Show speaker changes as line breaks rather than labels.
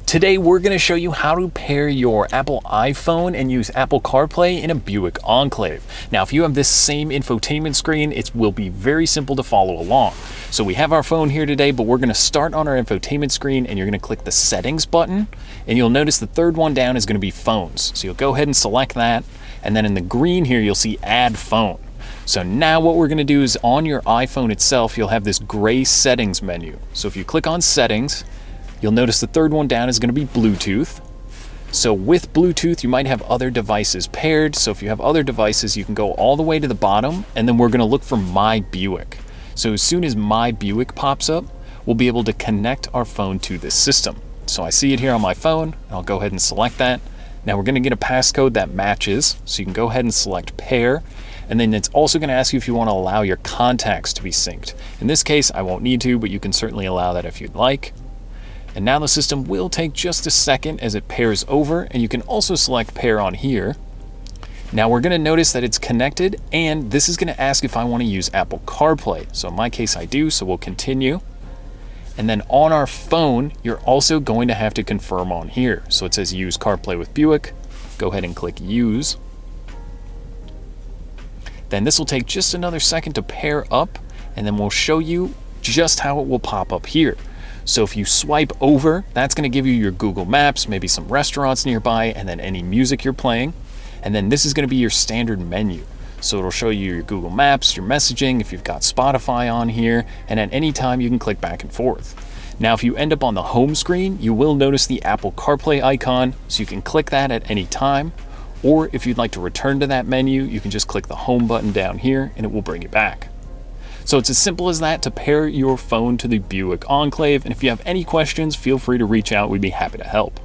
Today we're going to show you how to pair your Apple iPhone and use Apple CarPlay in a Buick Enclave. Now if you have this same infotainment screen, it will be very simple to follow along. So we have our phone here today, but we're going to start on our infotainment screen and you're going to click the settings button, and you'll notice the third one down is going to be phones. So you'll go ahead and select that, and then in the green here you'll see add phone. So now what we're going to do is on your iPhone itself you'll have this gray settings menu. So if you click on settings, you'll notice the third one down is going to be Bluetooth. So with Bluetooth, you might have other devices paired. So if you have other devices, you can go all the way to the bottom, and then we're going to look for My Buick. So as soon as My Buick pops up, we'll be able to connect our phone to this system. So I see it here on my phone, and I'll go ahead and select that. Now we're going to get a passcode that matches, so you can go ahead and select pair. And then it's also going to ask you if you want to allow your contacts to be synced. In this case, I won't need to, but you can certainly allow that if you'd like. And now the system will take just a second as it pairs over, and you can also select pair on here. Now we're going to notice that it's connected, and this is going to ask if I want to use Apple CarPlay. So in my case I do, so we'll continue. And then on our phone, you're also going to have to confirm on here. So it says use CarPlay with Buick. Go ahead and click use. Then this will take just another second to pair up, and then we'll show you just how it will pop up here. So if you swipe over, that's going to give you your Google Maps, maybe some restaurants nearby, and then any music you're playing. And then this is going to be your standard menu. So it'll show you your Google Maps, your messaging, if you've got Spotify on here, and at any time you can click back and forth. Now if you end up on the home screen, you will notice the Apple CarPlay icon, so you can click that at any time. Or if you'd like to return to that menu, you can just click the home button down here and it will bring you back. So it's as simple as that to pair your phone to the Buick Enclave, and if you have any questions, feel free to reach out. We'd be happy to help.